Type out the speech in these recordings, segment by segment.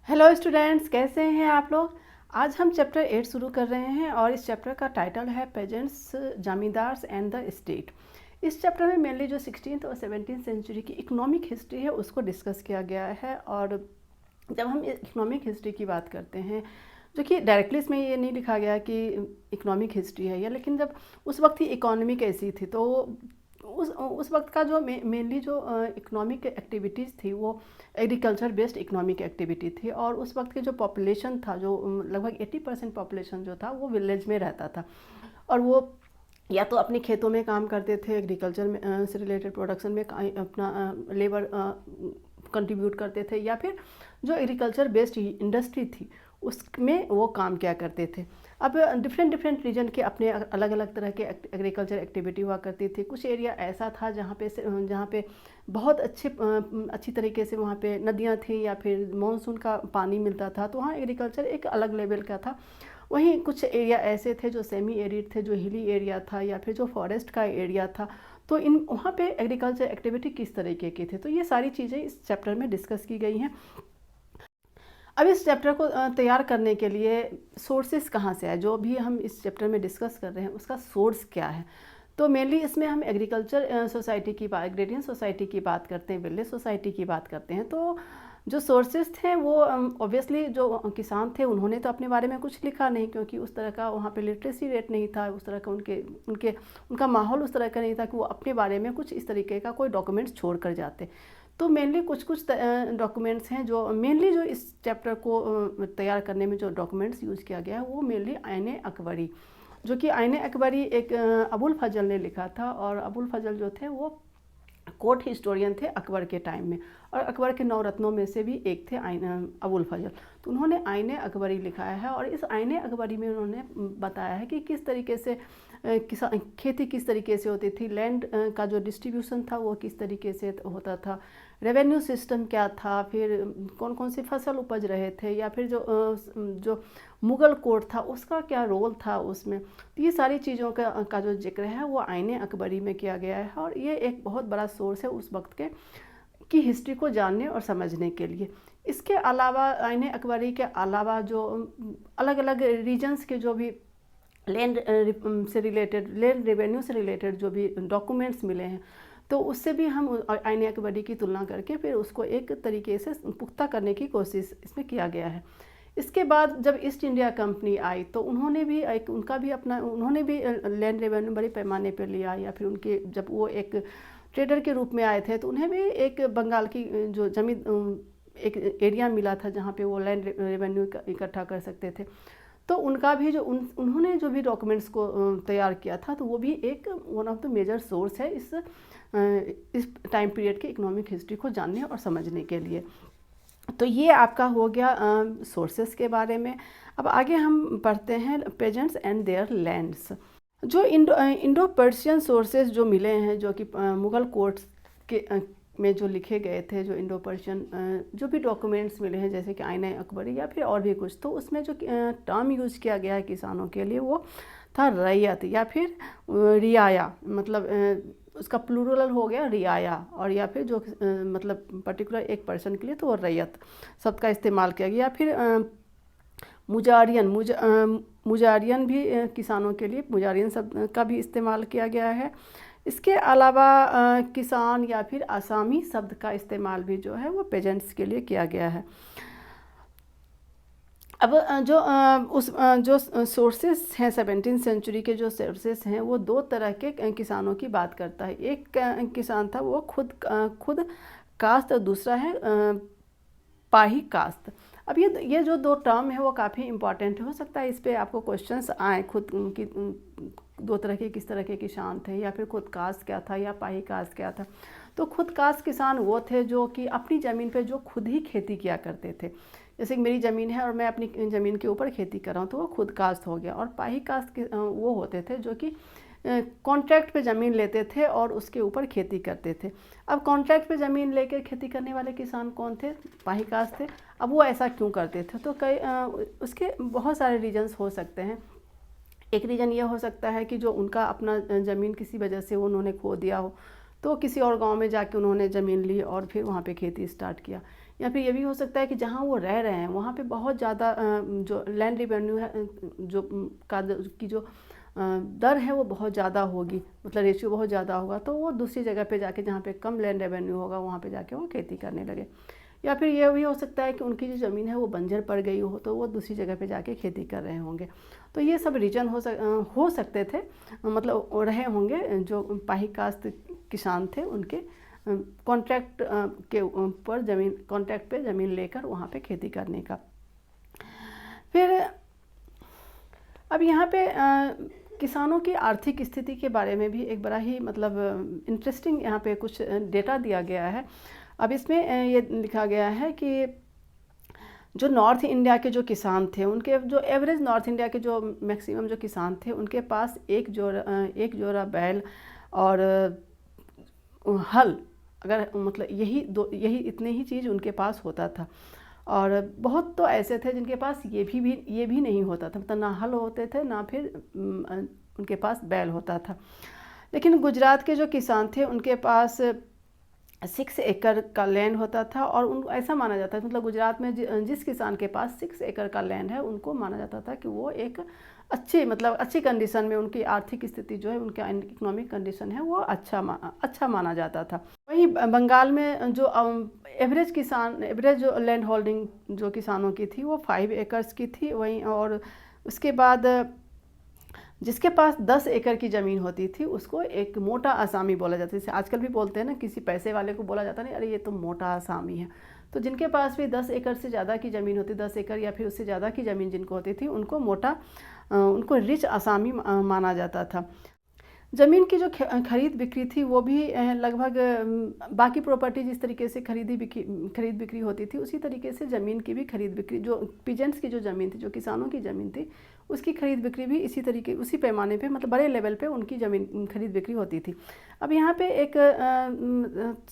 Hello students, कैसे हैं आप लोग। आज हम चैप्टर 8 शुरू कर रहे हैं और इस चैप्टर का टाइटल है pageants, zamindars and the state. इस चैप्टर में मेनली जो 16th और 17th सेंचुरी की इकोनॉमिक हिस्ट्री है उसको डिस्कस किया गया है। और जब हम इकोनॉमिक हिस्ट्री की बात करते हैं, जो कि डायरेक्टली इसमें ये नहीं लिखा गया कि इकोनॉमिक हिस्ट्री है, या लेकिन जब उस वक्त ही इकोनॉमी कैसी थी तो उस वक्त का जो मेनली जो इकोनॉमिक एक्टिविटीज़ थी वो एग्रीकल्चर बेस्ड इकोनॉमिक एक्टिविटी थी। और उस वक्त के जो पॉपुलेशन था, जो लगभग 80% पॉपुलेशन जो था वो विलेज में रहता था। और वो या तो अपने खेतों में काम करते थे, एग्रीकल्चर में से रिलेटेड प्रोडक्शन में अपना लेबर कंट्रीब्यूट करते थे, या फिर जो एग्रीकल्चर बेस्ड इंडस्ट्री थी उसमें वो काम किया करते थे। अब डिफरेंट रीजन के अपने अलग अलग तरह के एग्रीकल्चर एक्टिविटी हुआ करती थी। कुछ एरिया ऐसा था जहाँ पे बहुत अच्छी तरीके से वहाँ पे नदियाँ थी या फिर मानसून का पानी मिलता था, तो वहाँ एग्रीकल्चर एक अलग लेवल का था। वहीं कुछ एरिया ऐसे थे जो सेमी एरिड थे, जो हिली एरिया था या फिर जो फॉरेस्ट का एरिया था, तो इन वहाँ पे एग्रीकल्चर एक्टिविटी किस तरीके की थी। तो ये सारी चीज़ें इस चैप्टर में डिस्कस की गई हैं। अब इस चैप्टर को तैयार करने के लिए सोर्सेस कहाँ से आए, जो भी हम इस चैप्टर में डिस्कस कर रहे हैं उसका सोर्स क्या है। तो मेनली इसमें हम एग्रीकल्चर सोसाइटी की बात, एग्रेरियन सोसाइटी की बात करते हैं, विलेज सोसाइटी की बात करते हैं। तो जो सोर्सेस थे वो ऑब्वियसली जो किसान थे उन्होंने तो अपने बारे में कुछ लिखा नहीं, क्योंकि उस तरह का वहाँ पे लिटरेसी रेट नहीं था, उस तरह का उनका माहौल उस तरह का नहीं था कि वो अपने बारे में कुछ इस तरीके का कोई डॉक्यूमेंट्स छोड़ कर जाते। तो मेनली कुछ डॉक्यूमेंट्स हैं जो मेनली जो इस चैप्टर को तैयार करने में जो डॉक्यूमेंट्स यूज़ किया गया है वो मेनली आईन अकबरी, जो कि आईन अकबरी एक अबुल फजल ने लिखा था। और अबुल फजल जो थे वो कोर्ट हिस्टोरियन थे अकबर के टाइम में, और अकबर के 9 रत्नों में से भी एक थे अबुल फजल। तो उन्होंने आईन अकबरी लिखाया है और इस आईन अकबरी में उन्होंने बताया है कि किस तरीके से खेती किस तरीके से होती थी, लैंड का जो डिस्ट्रीब्यूशन था वो किस तरीके से होता था, रेवेन्यू सिस्टम क्या था, फिर कौन कौन सी फसल उपज रहे थे, या फिर जो मुग़ल कोर्ट था उसका क्या रोल था उसमें। तो ये सारी चीज़ों का जो जिक्र है वो आईन अकबरी में किया गया है, और ये एक बहुत बड़ा सोर्स है उस वक्त की हिस्ट्री को जानने और समझने के लिए। इसके अलावा आईन अकबरी के अलावा जो अलग अलग रीजन्स के जो भी लैंड से रिलेटेड, लैंड रेवेन्यू से रिलेटेड जो भी डॉक्यूमेंट्स मिले हैं, तो उससे भी हम आईन अकबरी की तुलना करके फिर उसको एक तरीके से पुख्ता करने की कोशिश इसमें किया गया है। इसके बाद जब ईस्ट इंडिया कंपनी आई तो उन्होंने भी उन्होंने भी लैंड रेवेन्यू बड़े पैमाने पर लिया, या फिर उनके जब वो एक ट्रेडर के रूप में आए थे तो उन्हें भी एक बंगाल की जो ज़मीन एक एरिया मिला था जहाँ पे वो लैंड रेवेन्यू इकट्ठा कर सकते थे। तो उनका भी जो उन्होंने जो भी डॉक्यूमेंट्स को तैयार किया था, तो वो भी एक one of the major source है इस टाइम पीरियड के इकोनॉमिक हिस्ट्री को जानने और समझने के लिए। तो ये आपका हो गया सोर्सेस के बारे में। अब आगे हम पढ़ते हैं पेजेंट्स एंड देयर लैंड्स। जो इंडो पर्शियन सोर्सेज जो मिले हैं, जो कि मुग़ल कोर्ट्स के में जो लिखे गए थे, जो इंडो पर्शियन जो भी डॉक्यूमेंट्स मिले हैं जैसे कि आईन अकबरी या फिर और भी कुछ, तो उसमें जो टर्म यूज़ किया गया है किसानों के लिए वो था रैयत या फिर रियाया। मतलब उसका प्लूरल हो गया रियाया, और या फिर जो मतलब पर्टिकुलर एक पर्सन के लिए तो वो रैयत शब्द का इस्तेमाल किया गया। या फिर मुजारियन भी किसानों के लिए मुजारियन शब्द का भी इस्तेमाल किया गया है। इसके अलावा किसान या फिर आसामी शब्द का इस्तेमाल भी जो है वो पेजेंट्स के लिए किया गया है। अब जो सोर्सेस हैं 17th सेंचुरी के, जो सोर्सेस हैं वो दो तरह के किसानों की बात करता है। एक किसान था वो खुद कास्त, और दूसरा है पाही कास्त। अब ये जो दो टर्म है वो काफ़ी इंपॉर्टेंट हो सकता है, इस पर आपको क्वेश्चंस आए। खुद उनकी दो तरह के किस तरह के किसान थे, या फिर खुद कास्ट क्या था या पाही कास्ट क्या था। तो खुद कास्ट किसान वो थे जो कि अपनी ज़मीन पे जो खुद ही खेती किया करते थे। जैसे कि मेरी ज़मीन है और मैं अपनी ज़मीन के ऊपर खेती कर रहा हूँ, तो वो खुद कास्ट हो गया। और पाही कास्ट के वो होते थे जो कि कॉन्ट्रैक्ट पे ज़मीन लेते थे और उसके ऊपर खेती करते थे। अब कॉन्ट्रैक्ट पे ज़मीन लेकर खेती करने वाले किसान कौन थे? पाही कास्ट थे। अब वो ऐसा क्यों करते थे? तो उसके बहुत सारे रीजंस हो सकते हैं। एक रीज़न ये हो सकता है कि जो उनका अपना ज़मीन किसी वजह से उन्होंने खो दिया हो, तो किसी और गांव में जाके उन्होंने ज़मीन ली और फिर वहाँ पे खेती स्टार्ट किया। या फिर ये भी हो सकता है कि जहाँ वो रह रहे हैं वहाँ पे बहुत ज़्यादा जो लैंड रेवेन्यू है जो की जो दर है वो बहुत ज़्यादा होगी, मतलब रेशियो बहुत ज़्यादा होगा, तो वो दूसरी जगह पे जाके जहाँ पे कम लैंड रेवेन्यू होगा वहाँ पे जाके वो खेती करने लगे। या फिर ये भी हो सकता है कि उनकी जो ज़मीन है वो बंजर पड़ गई हो तो वो दूसरी जगह पे जाके खेती कर रहे होंगे। तो ये सब रीजन हो सकते थे, मतलब रहे होंगे जो पाही कास्त किसान थे उनके कॉन्ट्रैक्ट के ऊपर ज़मीन, कॉन्ट्रैक्ट पे ज़मीन लेकर वहाँ पे खेती करने का। फिर अब यहाँ पे किसानों की आर्थिक स्थिति के बारे में भी एक बड़ा ही मतलब इंटरेस्टिंग यहाँ पे कुछ डेटा दिया गया है। अब इसमें ये लिखा गया है कि जो नॉर्थ इंडिया के जो किसान थे उनके जो एवरेज नॉर्थ इंडिया के जो मैक्सिमम जो किसान थे उनके पास एक जोड़ा बैल और हल, अगर मतलब यही इतने ही चीज़ उनके पास होता था। और बहुत तो ऐसे थे जिनके पास ये भी नहीं होता था, मतलब ना हल होते थे ना फिर उनके पास बैल होता था। लेकिन गुजरात के जो किसान थे उनके पास 6 एकड़ का लैंड होता था और उन ऐसा माना जाता है, मतलब गुजरात में जिस किसान के पास 6 एकड़ का लैंड है उनको माना जाता था कि वो एक अच्छी कंडीशन में, उनकी आर्थिक स्थिति जो है, उनका इकोनॉमिक कंडीशन है वो अच्छा माना जाता था। वहीं बंगाल में जो एवरेज जो लैंड होल्डिंग जो किसानों की थी वो 5 एकर्स की थी। वहीं और उसके बाद जिसके पास 10 एकड़ की ज़मीन होती थी उसको एक मोटा आसामी बोला जाता है। जैसे आजकल भी बोलते हैं ना, किसी पैसे वाले को बोला जाता नहीं, अरे ये तो मोटा आसामी है। तो जिनके पास भी 10 एकड़ से ज़्यादा की ज़मीन होती, 10 एकड़ या फिर उससे ज़्यादा की ज़मीन जिनको होती थी उनको रिच आसामी माना जाता था। ज़मीन की जो खरीद बिक्री थी वो भी लगभग बाकी प्रॉपर्टी जिस तरीके से खरीद बिक्री होती थी उसी तरीके से ज़मीन की भी खरीद बिक्री, जो पीजेंट्स की जो ज़मीन थी, जो किसानों की ज़मीन थी, उसकी खरीद बिक्री भी उसी पैमाने पे, मतलब बड़े लेवल पे उनकी ज़मीन खरीद बिक्री होती थी। अब यहाँ पे एक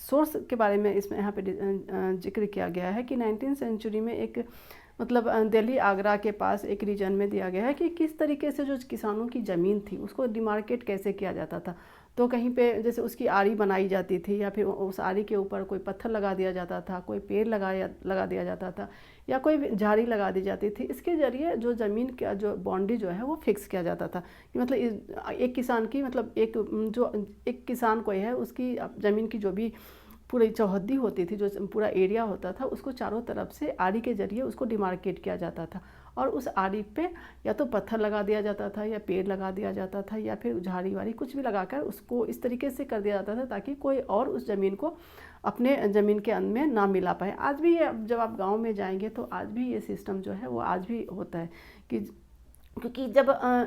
सोर्स के बारे में इसमें यहाँ पे जिक्र किया गया है कि 19वीं सेंचुरी में एक मतलब दिल्ली आगरा के पास एक रीजन में दिया गया है कि किस तरीके से जो किसानों की ज़मीन थी उसको डिमार्केट कैसे किया जाता था। तो कहीं पे जैसे उसकी आरी बनाई जाती थी या फिर उस आरी के ऊपर कोई पत्थर लगा दिया जाता था, कोई पेड़ लगा दिया जाता था या कोई झाड़ी लगा दी जाती थी। इसके ज़रिए जो ज़मीन का जो बाउंड्री जो है वो फिक्स किया जाता था कि मतलब एक किसान की, मतलब एक किसान कोई है उसकी ज़मीन की जो भी पूरी चौहद्दी होती थी, जो पूरा एरिया होता था, उसको चारों तरफ से आरी के ज़रिए उसको डिमार्केट किया जाता था और उस आरी पे या तो पत्थर लगा दिया जाता था या पेड़ लगा दिया जाता था या फिर झाड़ी वाड़ी कुछ भी लगाकर उसको इस तरीके से कर दिया जाता था ताकि कोई और उस ज़मीन को अपने ज़मीन के अंत में ना मिला पाए। आज भी जब आप गाँव में जाएंगे तो आज भी ये सिस्टम जो है वो आज भी होता है कि क्योंकि जब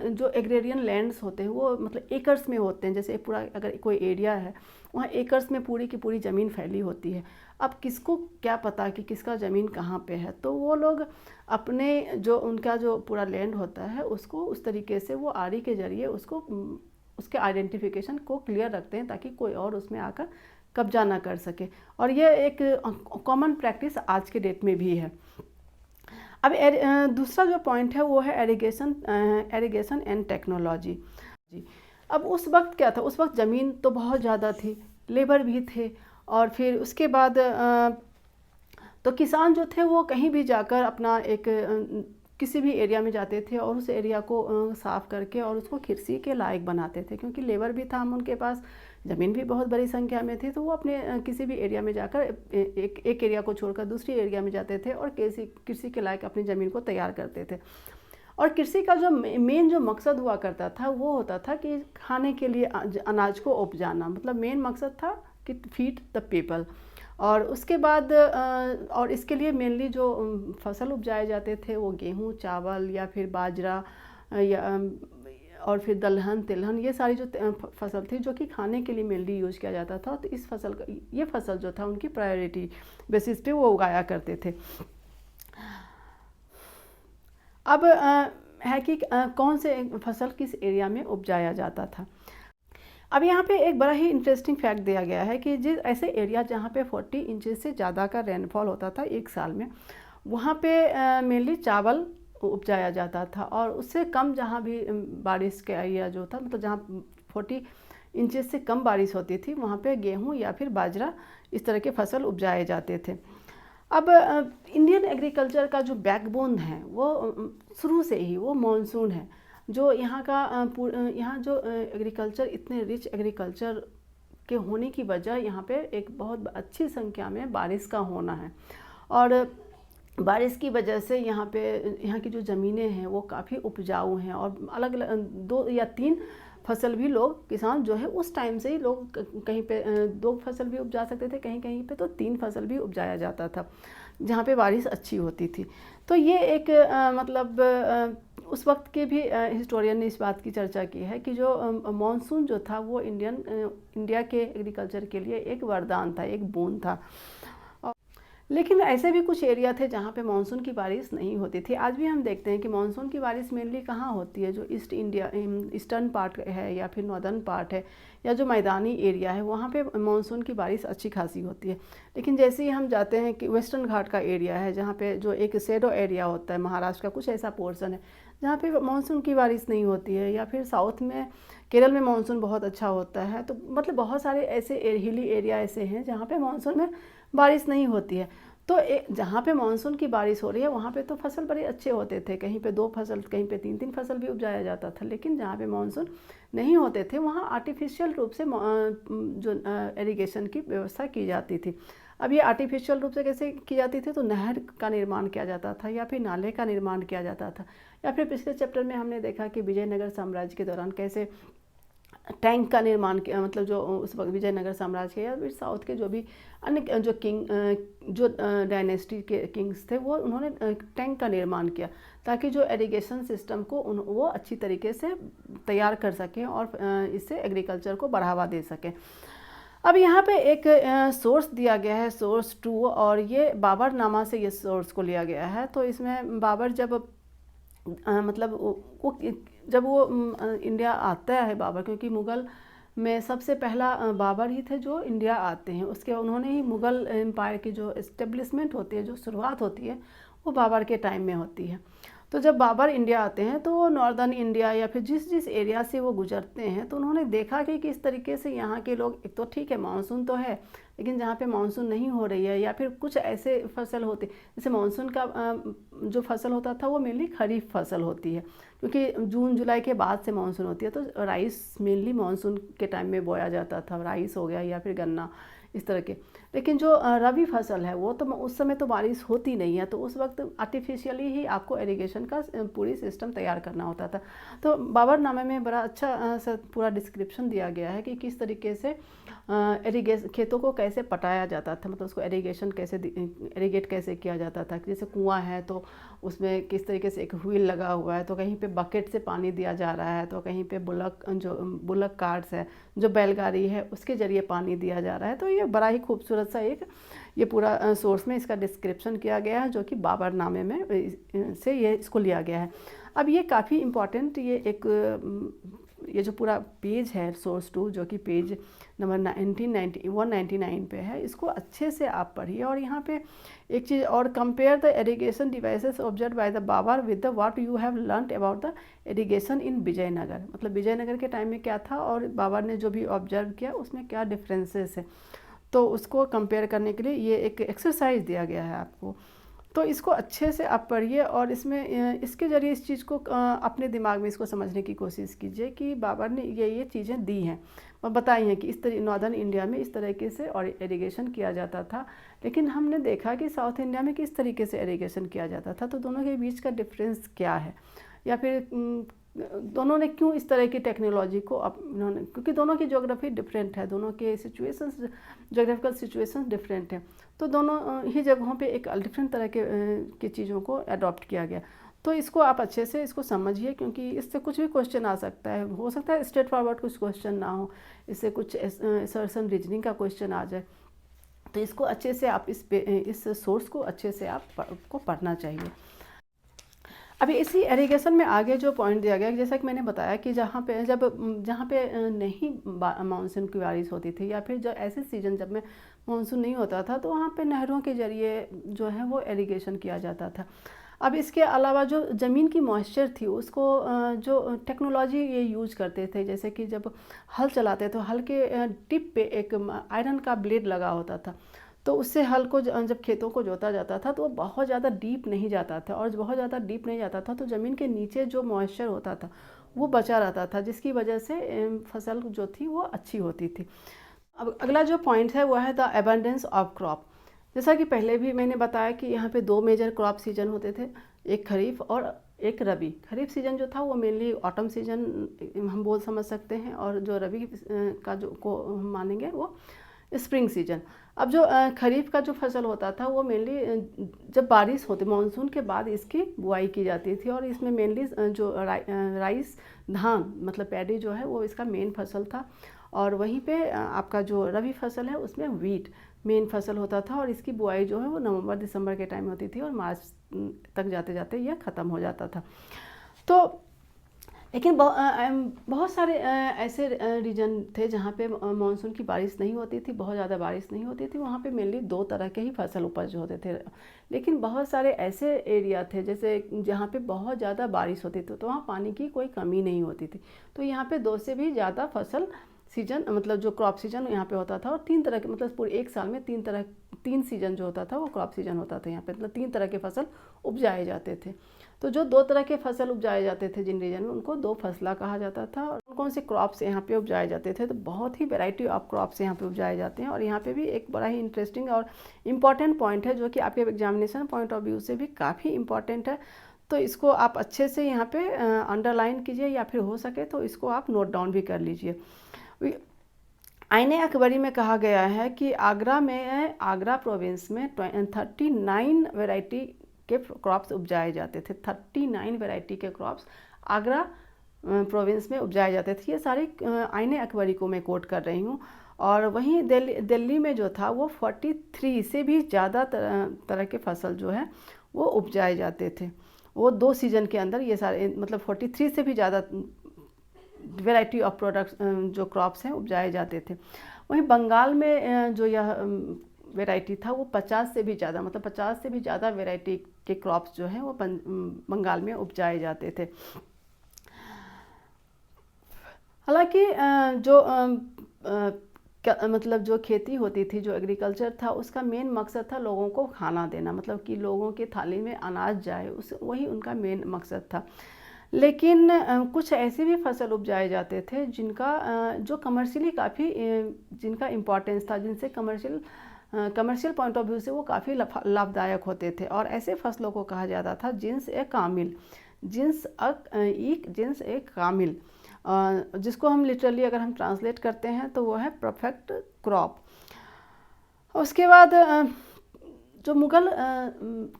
जो एग्रेरियन लैंड्स होते हैं वो मतलब एकर्स में होते हैं। जैसे पूरा अगर कोई एरिया है वहाँ एकर्स में पूरी की पूरी ज़मीन फैली होती है। अब किसको क्या पता कि किसका ज़मीन कहाँ पे है, तो वो लोग अपने जो उनका जो पूरा लैंड होता है उसको उस तरीके से वो आरी के ज़रिए उसके आइडेंटिफिकेशन को क्लियर रखते हैं ताकि कोई और उसमें आकर कब्जा ना कर सके। और ये एक कॉमन प्रैक्टिस आज के डेट में भी है। अब दूसरा जो पॉइंट है वो है एरीगेशन एंड टेक्नोलॉजी जी। अब उस वक्त क्या था, उस वक्त ज़मीन तो बहुत ज़्यादा थी, लेबर भी थे और फिर उसके बाद तो किसान जो थे वो कहीं भी जाकर अपना किसी भी एरिया में जाते थे और उस एरिया को साफ़ करके और उसको कृषि के लायक बनाते थे। क्योंकि लेबर भी था उनके पास, ज़मीन भी बहुत बड़ी संख्या में थी, तो वो अपने किसी भी एरिया में जाकर एक एरिया को छोड़कर दूसरी एरिया में जाते थे और कृषि के लायक अपनी ज़मीन को तैयार करते थे। और कृषि का जो मेन जो मकसद हुआ करता था वो होता था कि खाने के लिए अनाज को उपजाना, मतलब मेन मकसद था कि फीड द पीपल। और उसके बाद और इसके लिए मेनली जो फसल उपजाए जाते थे वो गेहूँ, चावल या फिर बाजरा या और फिर दलहन तिलहन, ये सारी जो फसल थी जो कि खाने के लिए मेनली यूज़ किया जाता था। तो ये फसल जो था उनकी प्रायोरिटी बेसिस पे वो उगाया करते थे। अब है कि कौन से फसल किस एरिया में उपजाया जाता था। अब यहाँ पे एक बड़ा ही इंटरेस्टिंग फैक्ट दिया गया है कि जिस ऐसे एरिया जहाँ पे 40 इंचेस से ज़्यादा का रेनफॉल होता था एक साल में, वहाँ पे मेनली चावल उपजाया जाता था। और उससे कम जहाँ भी बारिश का एरिया जो था, मतलब जहाँ 40 इंचेस से कम बारिश होती थी, वहाँ पे गेहूँ या फिर बाजरा इस तरह के फसल उपजाए जाते थे। अब इंडियन एग्रीकल्चर का जो बैकबोन है वो शुरू से ही वो मानसून है। जो यहाँ का यहाँ जो एग्रीकल्चर, इतने रिच एग्रीकल्चर के होने की वजह यहाँ पे एक बहुत अच्छी संख्या में बारिश का होना है, और बारिश की वजह से यहाँ की जो ज़मीनें हैं वो काफ़ी उपजाऊ हैं, और अलग अलग 2 या 3 फसल भी लोग किसान जो है उस टाइम से ही लोग कहीं पे 2 फसल भी उपजा सकते थे, कहीं कहीं पे तो 3 फसल भी उपजाया जाता था जहाँ पे बारिश अच्छी होती थी। तो ये एक मतलब उस वक्त के भी हिस्टोरियन ने इस बात की चर्चा की है कि जो मानसून जो था वो इंडिया के एग्रीकल्चर के लिए एक वरदान था, एक बोन था। लेकिन ऐसे भी कुछ एरिया थे जहाँ पे मानसून की बारिश नहीं होती थी। आज भी हम देखते हैं कि मानसून की बारिश मेनली कहाँ होती है, जो ईस्टर्न पार्ट है या फिर नॉर्दर्न पार्ट है या जो मैदानी एरिया है, वहाँ पे मानसून की बारिश अच्छी खासी होती है। लेकिन जैसे ही हम जाते हैं कि वेस्टर्न घाट का एरिया है, जहाँ पे जो एक शैडो एरिया होता है, महाराष्ट्र का कुछ ऐसा पोर्शन है जहाँ पे मानसून की बारिश नहीं होती है, या फिर साउथ में केरल में मानसून बहुत अच्छा होता है। तो मतलब बहुत सारे ऐसे हिली एरिया ऐसे हैं जहाँ पे मानसून में बारिश नहीं होती है। तो जहाँ पे मानसून की बारिश हो रही है वहाँ पे तो फसल बड़े अच्छे होते थे, कहीं पे 2 फसल, कहीं पे 3-3 फसल भी उपजाया जाता था। लेकिन जहाँ पे मानसून नहीं होते थे वहाँ आर्टिफिशियल रूप से जो इरिगेशन की व्यवस्था की जाती थी। अब ये आर्टिफिशियल रूप से कैसे की जाती थी, तो नहर का निर्माण किया जाता था या फिर नाले का निर्माण किया जाता था, या फिर पिछले चैप्टर में हमने देखा कि विजयनगर साम्राज्य के दौरान कैसे टैंक का निर्माण किया, मतलब जो उस वक्त विजयनगर साम्राज्य के या फिर साउथ के जो भी अन्य जो डायनेस्टी के किंग्स थे वो उन्होंने टैंक का निर्माण किया ताकि जो इरिगेशन सिस्टम को वो अच्छी तरीके से तैयार कर सकें और इससे एग्रीकल्चर को बढ़ावा दे सकें। अब यहाँ पे एक सोर्स दिया गया है, सोर्स 2, और ये बाबर नामा से ये सोर्स को लिया गया है। तो इसमें बाबर जब जब वो इंडिया आता है बाबर, क्योंकि मुग़ल में सबसे पहला बाबर ही थे जो इंडिया आते हैं, उसके उन्होंने ही मुग़ल एम्पायर की जो इस्टेब्लिशमेंट होती है, जो शुरुआत होती है, वो बाबर के टाइम में होती है। तो जब बाबर इंडिया आते हैं तो वो नॉर्दर्न इंडिया या फिर जिस एरिया से वो गुजरते हैं तो उन्होंने देखा कि किस तरीके से यहाँ के लोग, एक तो ठीक है मानसून तो है लेकिन जहाँ पे मानसून नहीं हो रही है, या फिर कुछ ऐसे फसल होते, जैसे मानसून का जो फसल होता था वो मेनली खरीफ फसल होती है, क्योंकि जून जुलाई के बाद से मानसून होती है। तो राइस मेनली मानसून के टाइम में बोया जाता था, राइस हो गया या फिर गन्ना, इस तरह के। लेकिन जो रबी फसल है वो तो उस समय तो बारिश होती नहीं है, तो उस वक्त आर्टिफिशियली ही आपको इरिगेशन का पूरी सिस्टम तैयार करना होता था। तो बाबरनामे में बड़ा अच्छा सा पूरा डिस्क्रिप्शन दिया गया है कि किस तरीके से खेतों को कैसे पटाया जाता था, मतलब उसको इरिगेट कैसे किया जाता था। जैसे कुआं है तो उसमें किस तरीके से एक व्हील लगा हुआ है, तो कहीं पे बकेट से पानी दिया जा रहा है, तो कहीं पे बुलक कार्ट्स है, जो बैलगाड़ी है उसके ज़रिए पानी दिया जा रहा है। तो ये बड़ा ही खूबसूरत सा ये पूरा सोर्स में इसका डिस्क्रिप्शन किया गया है, जो कि बाबरनामे में से ये इसको लिया गया है। अब ये काफ़ी इम्पॉर्टेंट ये जो पूरा पेज है सोर्स 2, जो कि पेज नंबर 199 पे है, इसको अच्छे से आप पढ़िए। और यहाँ पे एक चीज़ और, compare the irrigation devices observe by the Babur with the what you have learned about the irrigation in Vijayanagar. मतलब विजयनगर के टाइम में क्या था और बाबर ने जो भी ऑब्जर्व किया उसमें क्या डिफरेंसेस है, तो उसको कंपेयर करने के लिए ये एक एक्सरसाइज दिया गया है आपको। तो इसको अच्छे से आप पढ़िए और इसके ज़रिए इस चीज़ को अपने दिमाग में इसको समझने की कोशिश कीजिए कि बाबर ने ये चीज़ें दी हैं और बताई हैं कि इस तरह नॉर्दर्न इंडिया में इस तरीके से और इरिगेशन किया जाता था, लेकिन हमने देखा कि साउथ इंडिया में किस तरीके से इरिगेशन किया जाता था। तो दोनों के बीच का डिफरेंस क्या है, या फिर दोनों ने क्यों इस तरह की टेक्नोलॉजी को इन्होंने, क्योंकि दोनों की ज्योग्राफी डिफरेंट है, दोनों के ज्योग्राफिकल सिचुएशंस डिफरेंट हैं, तो दोनों ही जगहों पे एक डिफरेंट तरह की चीज़ों को अडॉप्ट किया गया। तो इसको आप अच्छे से इसको समझिए, क्योंकि इससे कुछ भी क्वेश्चन आ सकता है, हो सकता है स्ट्रेट फॉरवर्ड कुछ क्वेश्चन ना हो, इससे कुछ असर्शन रीजनिंग का क्वेश्चन आ जाए। तो इसको अच्छे से आप इस सोर्स को अच्छे से आपको पढ़ना चाहिए। अभी इसी इरिगेशन में आगे जो पॉइंट दिया गया, जैसा कि मैंने बताया कि जहाँ पे नहीं मानसून की बारिश होती थी, या फिर जो ऐसे सीजन जब में मानसून नहीं होता था, तो वहाँ पे नहरों के ज़रिए जो है वो इरिगेशन किया जाता था। अब इसके अलावा जो ज़मीन की मॉइस्चर थी उसको जो टेक्नोलॉजी ये यूज़ करते थे, जैसे कि जब हल चलाते तो हल के टिप पे एक आयरन का ब्लेड लगा होता था, तो उससे हल को जब खेतों को जोता जाता था तो वो बहुत ज़्यादा डीप नहीं जाता था, और बहुत ज़्यादा डीप नहीं जाता था तो ज़मीन के नीचे जो मॉइस्चर होता था वो बचा रहता था, जिसकी वजह से फसल जो थी वो अच्छी होती थी। अब अगला जो पॉइंट है वो है द एबंडेंस ऑफ क्रॉप। जैसा कि पहले भी मैंने बताया कि यहाँ पे 2 मेजर क्रॉप सीजन होते थे, एक खरीफ और एक रबी। खरीफ सीजन जो था वो मेनली ऑटम सीजन हम बोल समझ सकते हैं, और जो रबी का जो को हम मानेंगे वो स्प्रिंग सीजन। अब जो खरीफ का जो फसल होता था वो मेनली जब बारिश होती, मानसून के बाद इसकी बुआई की जाती थी, और इसमें मेनली जो राइस धान मतलब पैडी जो है वो इसका मेन फसल था। और वहीं पे आपका जो रबी फसल है उसमें व्हीट मेन फसल होता था, और इसकी बुआई जो है वो नवंबर दिसंबर के टाइम होती थी, और मार्च तक जाते जाते यह ख़त्म हो जाता था। तो लेकिन बहुत सारे ऐसे रीजन थे जहाँ पे मानसून की बारिश नहीं होती थी, बहुत ज़्यादा बारिश नहीं होती थी, वहाँ पे मेनली 2 तरह के ही फसल उपज होते थे। लेकिन बहुत सारे ऐसे एरिया थे जैसे जहाँ पे बहुत ज़्यादा बारिश होती थी, तो वहाँ पानी की कोई कमी नहीं होती थी, तो यहाँ पे 2 से भी ज़्यादा फसल सीजन मतलब जो क्रॉप सीजन यहाँ पे होता था, और 3 तरह के मतलब पूरे एक साल में 3 सीजन जो होता था वो क्रॉप सीजन होता था यहाँ पे, मतलब 3 तरह के फसल उपजाए जाते थे। तो जो 2 तरह के फसल उपजाए जाते थे जिन रीजन में, उनको 2 फसला कहा जाता था। और कौन से क्रॉप्स यहाँ पे उपजाए जाते थे, तो बहुत ही वैरायटी ऑफ क्रॉप्स यहाँ पे उपजाए जाते हैं। और यहाँ पे भी एक बड़ा ही इंटरेस्टिंग और इम्पॉर्टेंट पॉइंट है जो कि आपके एग्जामिनेशन पॉइंट ऑफ व्यू से भी काफ़ी इंपॉर्टेंट है, तो इसको आप अच्छे से यहाँ पे अंडरलाइन कीजिए, या फिर हो सके तो इसको आप नोट डाउन भी कर लीजिए। आईने अकबरी में कहा गया है कि आगरा प्रोविंस में 39 वैरायटी के क्रॉप्स उपजाए जाते थे। 39 वैरायटी के क्रॉप्स आगरा प्रोविंस में उपजाए जाते थे। ये सारी आईने अकबरी को मैं कोट कर रही हूँ। और वहीं दिल्ली में जो था वो 43 से भी ज़्यादा तरह के फसल जो है वो उपजाए जाते थे। वो 2 सीज़न के अंदर ये सारे मतलब 43 से भी ज़्यादा वैरायटी ऑफ प्रोडक्ट्स जो क्रॉप्स हैं उपजाए जाते थे। वहीं बंगाल में जो यह वैरायटी था वो 50 से भी ज़्यादा मतलब 50 से भी ज़्यादा वैरायटी के क्रॉप्स जो हैं वो बंगाल में उपजाए जाते थे। हालांकि जो मतलब जो खेती होती थी, जो एग्रीकल्चर था, उसका मेन मकसद था लोगों को खाना देना, मतलब कि लोगों के थाली में अनाज जाए, उस वही उनका मेन मकसद था। लेकिन कुछ ऐसे भी फसल उपजाए जाते थे जिनका जो कमर्शियली काफ़ी जिनका इम्पोर्टेंस था, जिनसे कमर्शियल पॉइंट ऑफ व्यू से वो काफ़ी लाभदायक होते थे। और ऐसे फसलों को कहा जाता था जिन्स ए कामिल, जिन्स ए कामिल, जिसको हम लिटरली अगर हम ट्रांसलेट करते हैं तो वो है परफेक्ट क्रॉप। उसके बाद जो मुग़ल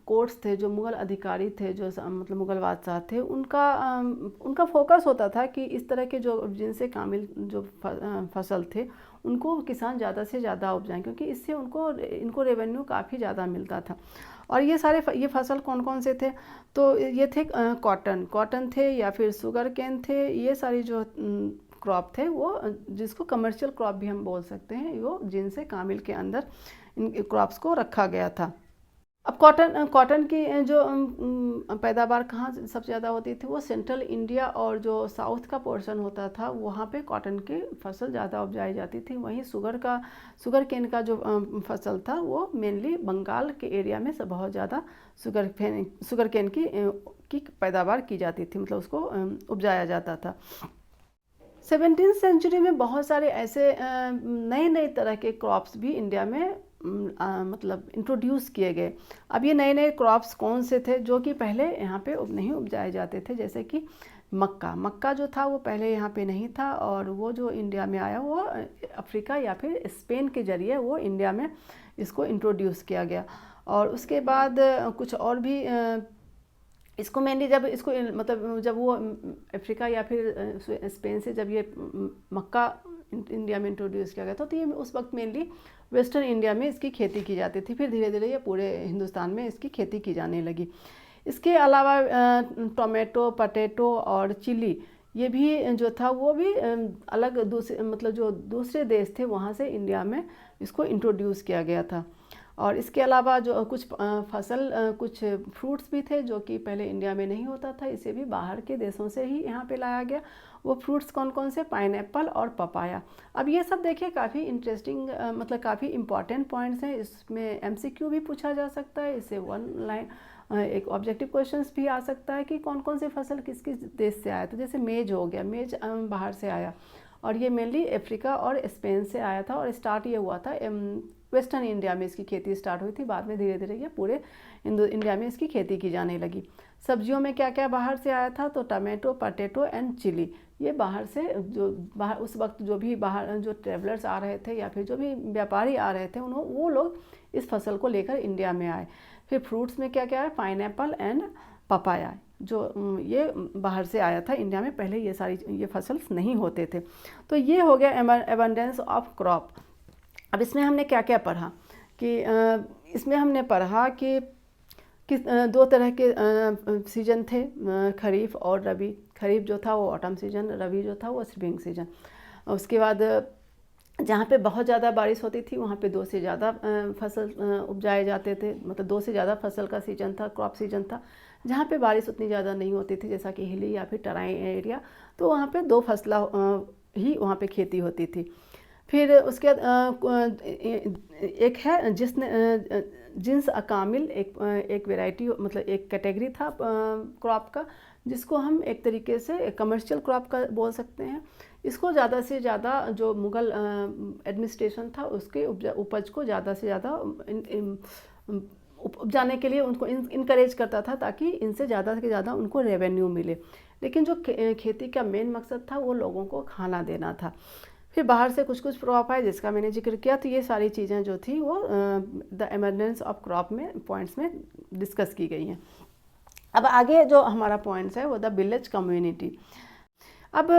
कोर्ट्स थे, जो मुग़ल अधिकारी थे, जो मतलब मुग़ल बादशाह थे, उनका फोकस होता था कि इस तरह के जो जिनसे कामिल जो फसल थे उनको किसान ज़्यादा से ज़्यादा उपजाएं, क्योंकि इससे इनको रेवेन्यू काफ़ी ज़्यादा मिलता था। और ये फसल कौन कौन से थे, तो ये थे कॉटन थे, या फिर शुगर केन थे। ये सारी जो क्रॉप थे वो जिसको कमर्शियल क्रॉप भी हम बोल सकते हैं, वो जिनसे कामिल के अंदर इन क्रॉप्स को रखा गया था। अब कॉटन की जो पैदावार कहाँ सबसे ज़्यादा होती थी, वो सेंट्रल इंडिया और जो साउथ का पोर्शन होता था वहाँ पे कॉटन की फसल ज़्यादा उपजाई जाती थी। वहीं शुगर केन का जो फसल था वो मेनली बंगाल के एरिया में सब बहुत ज़्यादा शुगर केन की पैदावार की जाती थी, मतलब उसको उपजाया जाता था। 17वीं सेंचुरी में बहुत सारे ऐसे नए तरह के क्रॉप्स भी इंडिया में मतलब इंट्रोड्यूस किए गए। अब ये नए क्रॉप्स कौन से थे जो कि पहले यहाँ पे नहीं उपजाए जाते थे, जैसे कि मक्का जो था वो पहले यहाँ पे नहीं था, और वो जो इंडिया में आया वो अफ्रीका या फिर स्पेन के ज़रिए वो इंडिया में इसको इंट्रोड्यूस किया गया। और उसके बाद कुछ और भी इसको मेनली जब वो अफ्रीका या फिर स्पेन से जब ये मक्का इंडिया में इंट्रोड्यूस किया गया था, तो ये उस वक्त मेनली वेस्टर्न इंडिया में इसकी खेती की जाती थी। फिर धीरे धीरे ये पूरे हिंदुस्तान में इसकी खेती की जाने लगी। इसके अलावा टोमेटो, पटेटो और चिली, ये भी जो था वो भी अलग जो दूसरे देश थे वहाँ से इंडिया में इसको इंट्रोड्यूस किया गया था। और इसके अलावा जो कुछ फसल कुछ फ्रूट्स भी थे जो कि पहले इंडिया में नहीं होता था, इसे भी बाहर के देशों से ही यहाँ पे लाया गया। वो फ्रूट्स कौन कौन से? पाइनएप्पल और पपाया। अब ये सब देखिए काफ़ी इंटरेस्टिंग मतलब काफ़ी इंपॉर्टेंट पॉइंट्स हैं। इसमें MCQ भी पूछा जा सकता है, इससे वन लाइन एक ऑब्जेक्टिव क्वेश्चंस भी आ सकता है कि कौन कौन सी फसल किस किस देश से आया था। जैसे मेज हो गया, मेज बाहर से आया और ये मेनली अफ्रीका और स्पेन से आया था और स्टार्ट ये हुआ था वेस्टर्न इंडिया में इसकी खेती स्टार्ट हुई थी। बाद में धीरे धीरे ये पूरे इंडिया में इसकी खेती की जाने लगी। सब्जियों में क्या क्या बाहर से आया था? तो टमाटो, पोटैटो एंड चिली, ये बाहर से जो बाहर उस वक्त जो भी बाहर जो ट्रेवलर्स आ रहे थे या फिर जो भी व्यापारी आ रहे थे वो लोग इस फसल को लेकर इंडिया में आए। फिर फ्रूट्स में क्या क्या है? पाइनएप्पल एंड पपाया, जो ये बाहर से आया था इंडिया में। पहले ये फसल नहीं होते थे। तो ये हो गया एबंडेंस ऑफ क्रॉप। अब इसमें हमने क्या क्या पढ़ा कि इसमें हमने पढ़ा कि दो तरह के सीजन थे, खरीफ और रबी। खरीफ जो था वो ऑटम सीजन, रबी जो था वो स्प्रिंग सीजन। उसके बाद जहाँ पे बहुत ज़्यादा बारिश होती थी वहाँ पे 2 से ज़्यादा फसल उपजाए जाते थे, मतलब 2 से ज़्यादा फसल का सीजन था, क्रॉप सीजन था। जहाँ पे बारिश उतनी ज़्यादा नहीं होती थी जैसा कि हिली या फिर टराई एरिया, तो वहाँ पे 2 फसला ही वहाँ पे खेती होती थी। फिर उसके बाद एक है जिन्स अकामिल, एक वैरायटी मतलब एक कैटेगरी था क्रॉप का, जिसको हम एक तरीके से कमर्शियल क्रॉप का बोल सकते हैं। इसको ज़्यादा से ज़्यादा जो मुग़ल एडमिनिस्ट्रेशन था उसके उपज को ज़्यादा से ज़्यादा उपजाने के लिए उनको इनकरेज करता था ताकि इनसे ज़्यादा से ज़्यादा उनको रेवेन्यू मिले। लेकिन जो खेती का मेन मकसद था वो लोगों को खाना देना था। फिर बाहर से कुछ कुछ क्रॉप आए जिसका मैंने जिक्र किया। तो ये सारी चीज़ें जो थी वो द एबंडेंस ऑफ क्रॉप में पॉइंट्स में डिस्कस की गई हैं। अब आगे जो हमारा पॉइंट्स है वो द विलेज कम्युनिटी। अब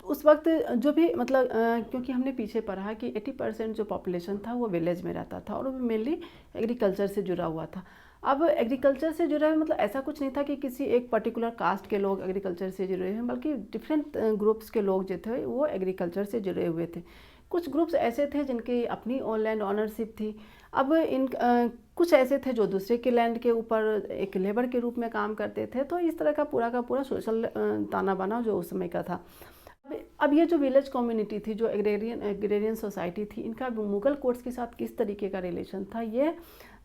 उस वक्त जो भी मतलब क्योंकि हमने पीछे पढ़ा कि 80% जो पॉपुलेशन था वो विलेज में रहता था और वो मेनली एग्रीकल्चर से जुड़ा हुआ था। अब एग्रीकल्चर से जुड़ा है मतलब ऐसा कुछ नहीं था कि किसी एक पर्टिकुलर कास्ट के लोग एग्रीकल्चर से जुड़े हैं, बल्कि डिफरेंट ग्रुप्स के लोग जो थे वो एग्रीकल्चर से जुड़े हुए थे। कुछ ग्रुप्स ऐसे थे जिनकी अपनी लैंड ऑनरशिप थी। अब कुछ ऐसे थे जो दूसरे के लैंड के ऊपर एक लेबर के रूप में काम करते थे। तो इस तरह का पूरा सोशल ताना बाना जो उस समय का था। अब ये जो विलेज कम्युनिटी थी, जो एग्रेरियन सोसाइटी थी, इनका मुगल कोर्ट्स के साथ किस तरीके का रिलेशन था, ये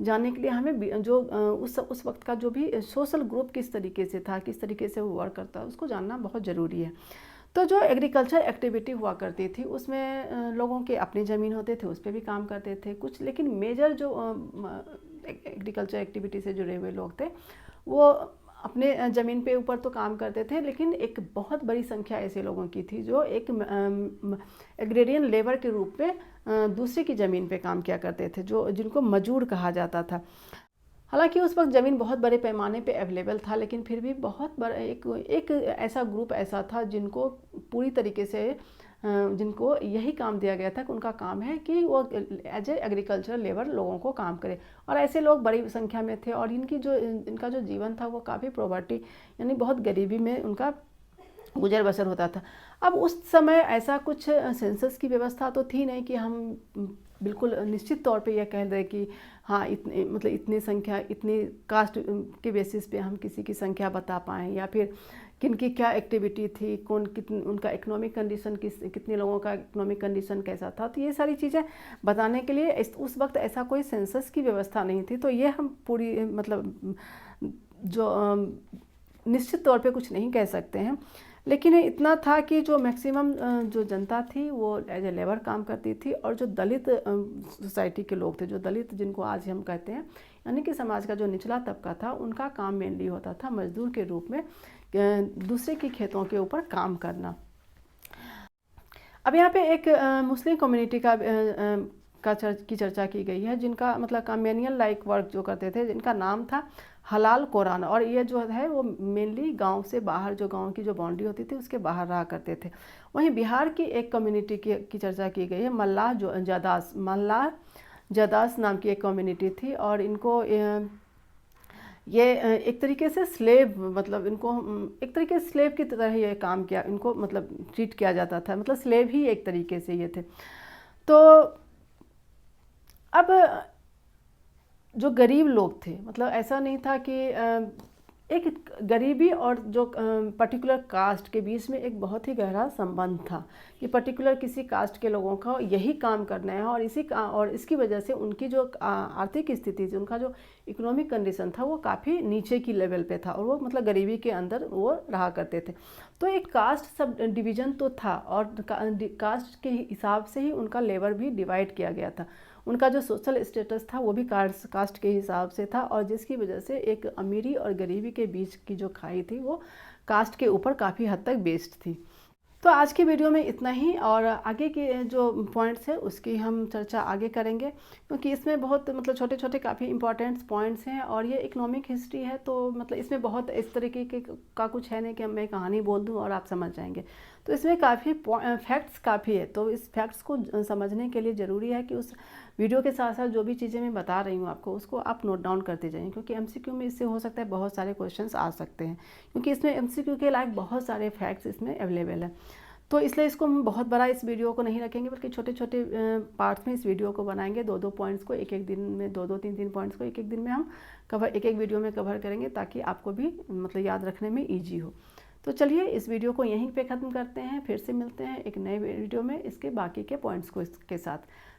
जानने के लिए हमें जो उस वक्त का जो भी सोशल ग्रुप किस तरीके से था, किस तरीके से वो वर्क करता है, उसको जानना बहुत ज़रूरी है। तो जो एग्रीकल्चर एक्टिविटी हुआ करती थी उसमें लोगों के अपनी ज़मीन होते थे, उस पर भी काम करते थे कुछ। लेकिन मेजर जो एग्रीकल्चर एक्टिविटी से जुड़े हुए लोग थे वो अपने ज़मीन पे ऊपर तो काम करते थे, लेकिन एक बहुत बड़ी संख्या ऐसे लोगों की थी जो एक एग्रेरियन लेबर के रूप में दूसरे की ज़मीन पे काम किया करते थे, जिनको मजूर कहा जाता था। हालांकि उस वक्त ज़मीन बहुत बड़े पैमाने पे अवेलेबल था, लेकिन फिर भी बहुत बड़ा एक ऐसा ग्रुप ऐसा था जिनको पूरी तरीके से जिनको यही काम दिया गया था कि उनका काम है कि वो एज ए एग्रीकल्चरल लेबर लोगों को काम करे। और ऐसे लोग बड़ी संख्या में थे और इनका जो जीवन था वो काफ़ी पॉवर्टी यानी बहुत गरीबी में उनका गुजर बसर होता था। अब उस समय ऐसा कुछ सेंसस की व्यवस्था तो थी नहीं कि हम बिल्कुल निश्चित तौर पे यह कह दें कि हाँ इतनी संख्या, इतनी कास्ट के बेसिस पे हम किसी की संख्या बता पाएँ, या फिर किनकी क्या एक्टिविटी थी, उनका इकोनॉमिक कंडीशन कितने लोगों का इकोनॉमिक कंडीशन कैसा था। तो ये सारी चीज़ें बताने के लिए उस वक्त ऐसा कोई सेंसस की व्यवस्था नहीं थी। तो ये हम पूरी मतलब जो निश्चित तौर पे कुछ नहीं कह सकते हैं, लेकिन इतना था कि जो मैक्सिमम जो जनता थी वो एज ए लेबर काम करती थी। और जो दलित सोसाइटी के लोग थे, जो दलित जिनको आज हम कहते हैं, यानी कि समाज का जो निचला तबका था, उनका काम मेनली होता था मजदूर के रूप में दूसरे के खेतों के ऊपर काम करना। अब यहाँ पे एक मुस्लिम कम्युनिटी की चर्चा की गई है, जिनका मतलब कम्युनियल लाइक वर्क जो करते थे, जिनका नाम था हलाल कुरान। और ये जो है वो मेनली गांव से बाहर, जो गांव की जो बाउंड्री होती थी उसके बाहर रहा करते थे। वहीं बिहार की एक कम्युनिटी की चर्चा की गई है, मल्लाह जदास नाम की एक कम्युनिटी थी। और इनको ये एक तरीके से स्लेव, मतलब इनको एक तरीके से स्लेव की तरह ये काम किया, इनको मतलब ट्रीट किया जाता था, मतलब स्लेव ही एक तरीके से ये थे। तो अब जो गरीब लोग थे, मतलब ऐसा नहीं था कि एक गरीबी और जो पर्टिकुलर कास्ट के बीच में एक बहुत ही गहरा संबंध था कि पर्टिकुलर किसी कास्ट के लोगों का यही काम करना है, और इसकी वजह से उनकी जो आर्थिक स्थिति थी, उनका जो इकोनॉमिक कंडीशन था वो काफ़ी नीचे की लेवल पे था, और वो मतलब गरीबी के अंदर वो रहा करते थे। तो एक कास्ट सब डिवीज़न तो था, और कास्ट के हिसाब से ही उनका लेबर भी डिवाइड किया गया था। उनका जो सोशल स्टेटस था वो भी कास्ट के हिसाब से था, और जिसकी वजह से एक अमीरी और गरीबी के बीच की जो खाई थी वो कास्ट के ऊपर काफ़ी हद तक बेस्ड थी। तो आज की वीडियो में इतना ही, और आगे के जो पॉइंट्स है उसकी हम चर्चा आगे करेंगे, क्योंकि इसमें बहुत मतलब छोटे छोटे काफ़ी इंपॉर्टेंट पॉइंट्स हैं, और ये इकोनॉमिक हिस्ट्री है, तो मतलब इसमें बहुत इस तरीके के का कुछ है नहीं कि मैं कहानी बोल दूं और आप समझ जाएंगे। तो इसमें काफ़ी फैक्ट्स काफ़ी है, तो इस फैक्ट्स को समझने के लिए ज़रूरी है कि उस वीडियो के साथ साथ जो भी चीज़ें मैं बता रही हूँ आपको, उसको आप नोट डाउन करते जाइए, क्योंकि एमसीक्यू में इससे हो सकता है बहुत सारे क्वेश्चंस आ सकते हैं, क्योंकि इसमें एमसीक्यू के लायक बहुत सारे फैक्ट्स इसमें अवेलेबल है। तो इसलिए इसको हम बहुत बड़ा इस वीडियो को नहीं रखेंगे, बल्कि छोटे छोटे पार्ट्स में इस वीडियो को बनाएंगे। दो पॉइंट्स को एक एक दिन में, दो तीन पॉइंट्स को एक एक दिन में हम एक वीडियो में कवर करेंगे, ताकि आपको भी मतलब याद रखने में ईजी हो। तो चलिए इस वीडियो को यहीं पे ख़त्म करते हैं, फिर से मिलते हैं एक नए वीडियो में इसके बाकी के पॉइंट्स को इसके साथ।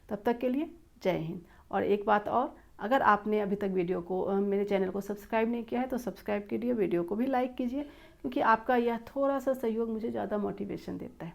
तब तक के लिए जय हिंद। और एक बात और, अगर आपने अभी तक वीडियो को मेरे चैनल को सब्सक्राइब नहीं किया है तो सब्सक्राइब कीजिए, वीडियो को भी लाइक कीजिए, क्योंकि आपका यह थोड़ा सा सहयोग मुझे ज़्यादा मोटिवेशन देता है।